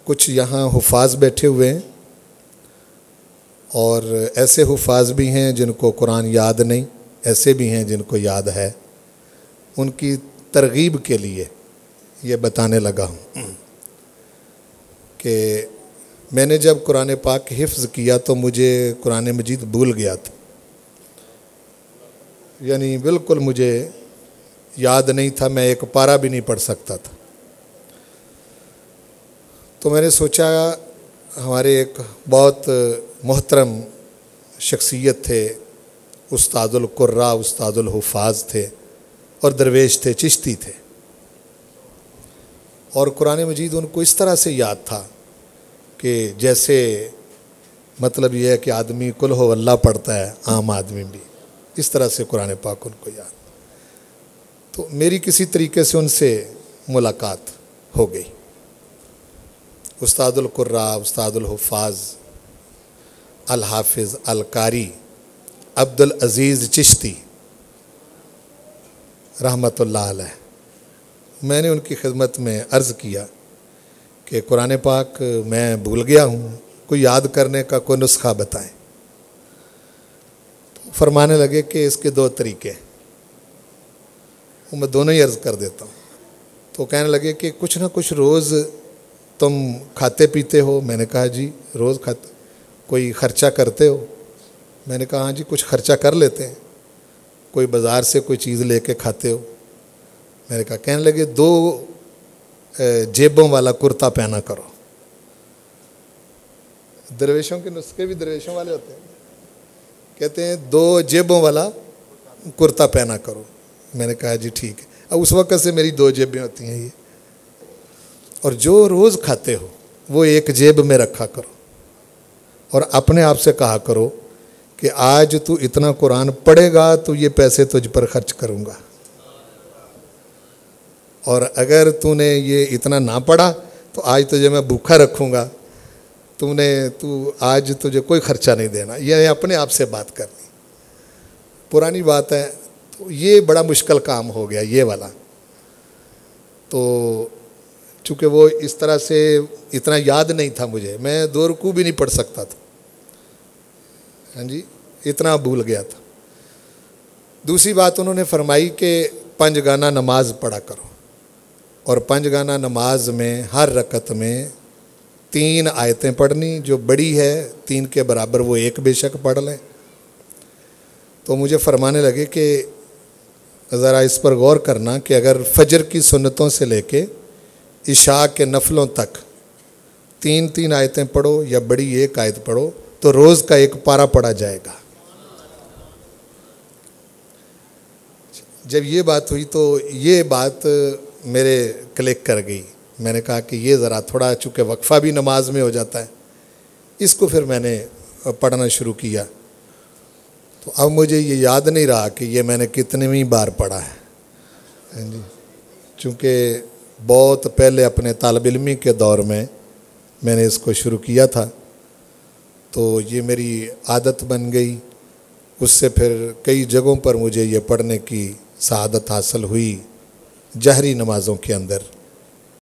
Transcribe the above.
کچھ یہاں حفاظ بیٹھے ہوئے ہیں اور ایسے حفاظ بھی ہیں جن کو قرآن یاد نہیں، ایسے بھی ہیں جن کو یاد ہے۔ ان کی ترغیب کے لیے یہ بتانے لگا ہوں کہ میں نے جب قرآن پاک حفظ کیا تو مجھے قرآن مجید بھول گیا تھا، یعنی بالکل مجھے یاد نہیں تھا، میں ایک پارہ بھی نہیں پڑھ سکتا تھا۔ تو میں نے سوچا ہمارے ایک بہت محترم شخصیت تھے، استاد القراء، استاد الحفاظ تھے اور درویش تھے، چشتی تھے، اور قرآن مجید ان کو اس طرح سے یاد تھا کہ جیسے مطلب یہ ہے کہ آدمی قل ہو اللہ پڑھتا ہے، عام آدمی بھی اس طرح سے قرآن پاک ان کو یاد۔ تو میری کسی طریقے سے ان سے ملاقات ہو گئی۔ استاد القراء، استاد الحفاظ، الحافظ القاری عبد العزیز چشتی رحمۃ اللہ علیہ، میں نے ان کی خدمت میں عرض کیا کہ قرآن پاک میں بھول گیا ہوں، کوئی یاد کرنے کا کوئی نسخہ بتائیں۔ تو فرمانے لگے کہ اس کے دو طریقے، میں دونوں ہی عرض کر دیتا ہوں۔ تو کہنے لگے کہ کچھ نہ کچھ روز تم کھاتے پیتے ہو؟ میں نے کہا جی روز کھاتے۔ کوئی خرچہ کرتے ہو؟ میں نے کہا ہاں جی کچھ خرچہ کر لیتے ہیں۔ کوئی بازار سے کوئی چیز لے کے کھاتے ہو؟ میں نے کہا۔ کہنے لگے 2 جیبوں والا کرتا پہنا کرو۔ درویشوں کے نسخے بھی درویشوں والے ہوتے ہیں، کہتے ہیں 2 جیبوں والا کرتا پہنا کرو۔ میں نے کہا جی ٹھیک ہے۔ اب اس وقت سے میری 2 جیبیں ہوتی ہیں یہ، اور جو روز کھاتے ہو وہ ایک جیب میں رکھا کرو، اور اپنے آپ سے کہا کرو کہ آج تو اتنا قرآن پڑھے گا تو یہ پیسے تجھ پر خرچ کروں گا، اور اگر تو نے یہ اتنا نہ پڑھا تو آج تجھے میں بھوکا رکھوں گا، تو آج تجھے کوئی خرچہ نہیں دینا۔ یہ اپنے آپ سے بات کرنی، پرانی بات ہے۔ تو یہ بڑا مشکل کام ہو گیا یہ والا۔ تو چونکہ وہ اس طرح سے اتنا یاد نہیں تھا مجھے، میں 2 رکوع بھی نہیں پڑھ سکتا تھا، ہاں جی اتنا بھول گیا تھا۔ دوسری بات انہوں نے فرمائی کہ 5 گانا نماز پڑھا کرو، اور 5 گانا نماز میں ہر رکعت میں 3 آیتیں پڑھنی، جو بڑی ہے 3 کے برابر وہ 1 بے شک پڑھ لیں۔ تو مجھے فرمانے لگے کہ ذرا اس پر غور کرنا کہ اگر فجر کی سنتوں سے لے کے عشاء کے نفلوں تک 3 آیتیں پڑھو یا بڑی 1 آیت پڑھو تو روز کا 1 پارہ پڑھا جائے گا۔ جب یہ بات ہوئی تو یہ بات میرے کلک کر گئی۔ میں نے کہا کہ یہ ذرا تھوڑا، چونکہ وقفہ بھی نماز میں ہو جاتا ہے، اس کو پھر میں نے پڑھنا شروع کیا۔ تو اب مجھے یہ یاد نہیں رہا کہ یہ میں نے کتنی بار پڑھا ہے، جی چونکہ بہت پہلے اپنے طالب علمی کے دور میں نے اس کو شروع کیا تھا، تو یہ میری عادت بن گئی۔ اس سے پھر کئی جگہوں پر مجھے یہ پڑھنے کی سعادت حاصل ہوئی جہری نمازوں کے اندر۔